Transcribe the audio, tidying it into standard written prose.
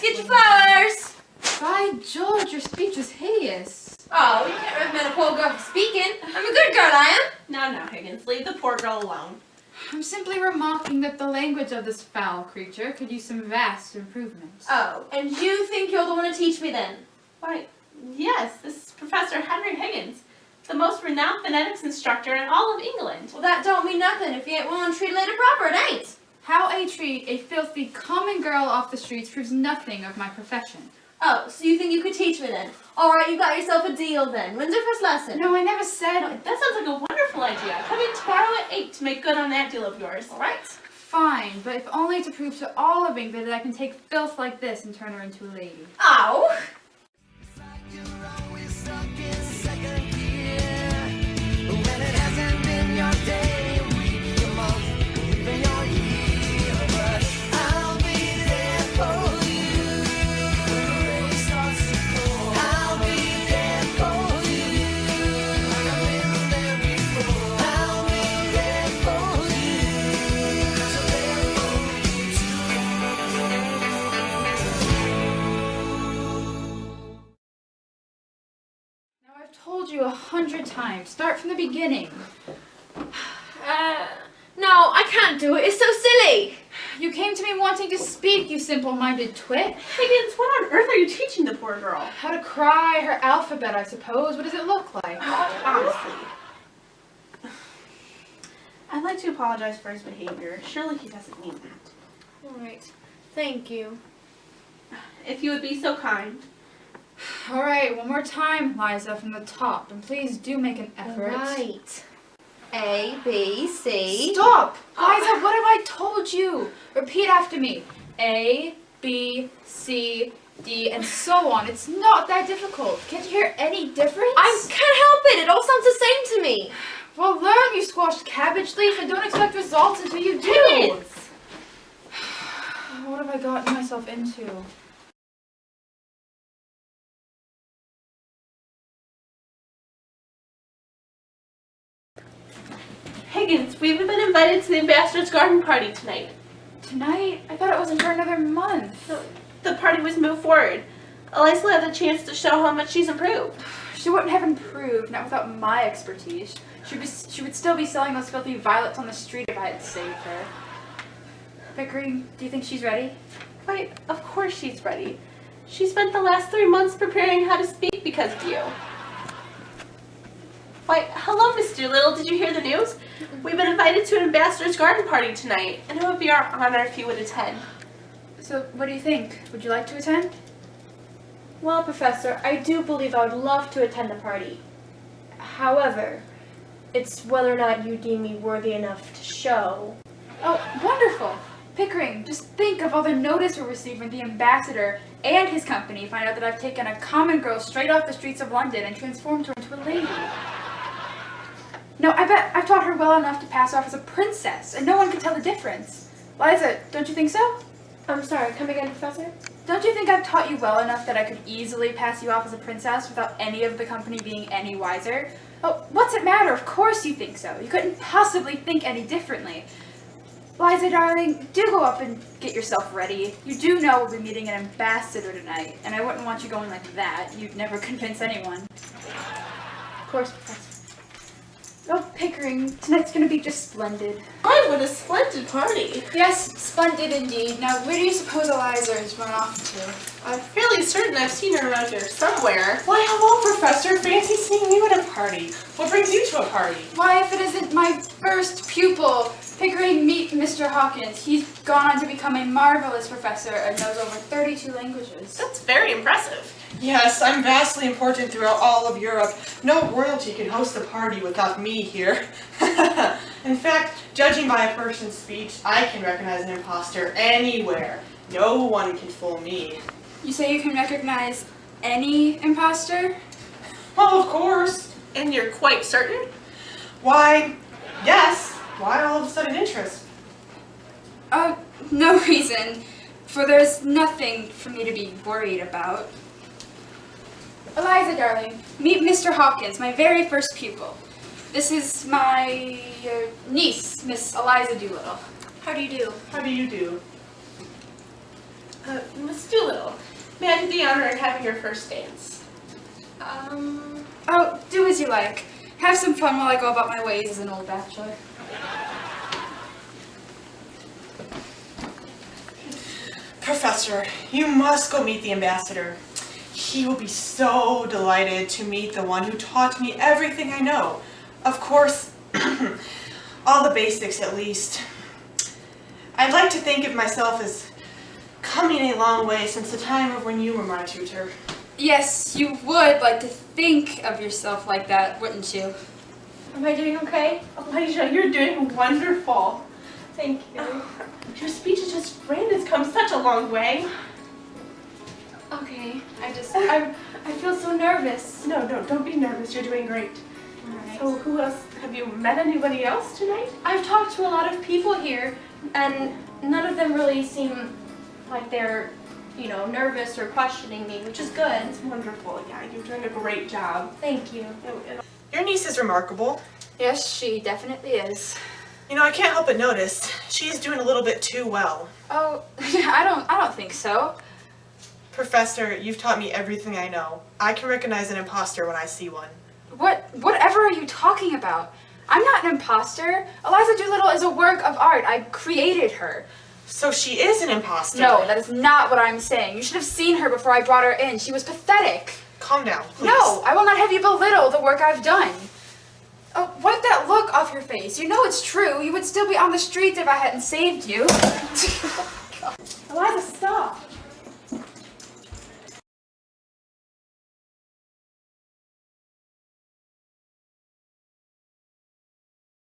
get your flowers. By George, your speech was hideous. Oh, you can't recommend a poor girl for speaking. I'm a good girl, I am. No, Higgins, leave the poor girl alone. I'm simply remarking that the language of this foul creature could use some vast improvements. Oh, and you think you're the one to teach me then? Why, yes, this is Professor Henry Higgins, the most renowned phonetics instructor in all of England. Well, that don't mean nothing if you ain't willing to treat a lady proper, it ain't. How I treat a filthy common girl off the streets proves nothing of my profession. Oh, so you think you could teach me then? Alright, you got yourself a deal then. When's your first lesson? No, I never said... That sounds like a wonderful idea. Come in tomorrow at 8 to make good on that deal of yours. Alright. Fine, but if only to prove to all of England that I can take filth like this and turn her into a lady. Oh! I've told you 100 times. Start from the beginning. No, I can't do it. It's so silly. You came to me wanting to speak, you simple-minded twit. Higgins, what on earth are you teaching the poor girl? How to cry, her alphabet, I suppose. What does it look like? Honestly. I'd like to apologize for his behavior. Surely he doesn't mean that. Alright. Thank you. If you would be so kind. All right, one more time, Liza, from the top. And please do make an effort. Right. A, B, C. Stop! Liza, what have I told you? Repeat after me. A, B, C, D, and so on. It's not that difficult. Can't you hear any difference? I can't help it. It all sounds the same to me. Well, learn, you squashed cabbage leaf, and don't expect results until you do. Higgins! What have I gotten myself into? Higgins, we've been invited to the ambassador's garden party tonight. Tonight? I thought it wasn't for another month. The party was moved forward. Eliza will have the chance to show how much she's improved. She wouldn't have improved, not without my expertise. She would still be selling those filthy violets on the street if I had saved her. Pickering, do you think she's ready? Why, of course she's ready. She spent the last 3 months preparing how to speak because of you. Why, hello, Mr. Little. Did you hear the news? We've been invited to an ambassador's garden party tonight, and it would be our honor if you would attend. So, what do you think? Would you like to attend? Well, Professor, I do believe I would love to attend the party. However, it's whether or not you deem me worthy enough to show. Oh, wonderful! Pickering, just think of all the notice we'll receive when the ambassador and his company find out that I've taken a common girl straight off the streets of London and transformed her into a lady. No, I bet I've taught her well enough to pass off as a princess, and no one can tell the difference. Liza, don't you think so? I'm sorry, come again, Professor? Don't you think I've taught you well enough that I could easily pass you off as a princess without any of the company being any wiser? Oh, what's it matter? Of course you think so. You couldn't possibly think any differently. Liza, darling, do go up and get yourself ready. You do know we'll be meeting an ambassador tonight, and I wouldn't want you going like that. You'd never convince anyone. Of course, Professor. Oh, Pickering, tonight's gonna be just splendid. Why, what a splendid party. Yes, splendid indeed. Now, where do you suppose Eliza has run off to? I'm fairly certain I've seen her around here somewhere. Why, hello, Professor. Fancy seeing you at a party. What brings you to a party? Why, if it isn't my first pupil, Pickering, meet Mr. Hawkins. He's gone on to become a marvelous professor and knows over 32 languages. That's very impressive. Yes, I'm vastly important throughout all of Europe. No royalty could host a party without me here. In fact, judging by a person's speech, I can recognize an imposter anywhere. No one can fool me. You say you can recognize any imposter? Well, of course. And you're quite certain? Why, yes. Why all of a sudden interest? No reason, for there's nothing for me to be worried about. Eliza, darling, meet Mr. Hawkins, my very first pupil. This is my niece, Miss Eliza Doolittle. How do you do? How do you do? Miss Doolittle, may I do the honor of having your first dance? Oh, do as you like. Have some fun while I go about my ways as an old bachelor. Professor, you must go meet the ambassador. He will be so delighted to meet the one who taught me everything I know. Of course, all the basics at least. I'd like to think of myself as coming a long way since the time of when you were my tutor. Yes, you would like to think of yourself like that, wouldn't you? Am I doing okay? Elijah, you're doing wonderful. Thank you. Your speech is just grand. It's come such a long way. Okay. I feel so nervous. No, don't be nervous. You're doing great. Alright. So who else? Have you met anybody else tonight? I've talked to a lot of people here, and none of them really seem like they're, nervous or questioning me, which is good. It's wonderful. Yeah, you're doing a great job. Thank you. Your niece is remarkable. Yes, she definitely is. I can't help but notice she's doing a little bit too well. Oh, I don't think so. Professor, you've taught me everything I know. I can recognize an imposter when I see one. Whatever are you talking about? I'm not an imposter. Eliza Doolittle is a work of art. I created her. So she is an imposter. No, that is not what I'm saying. You should have seen her before I brought her in. She was pathetic. Calm down, please. No, I will not have you belittle the work I've done. Oh, wipe that look off your face. You know it's true. You would still be on the streets if I hadn't saved you. Eliza, stop.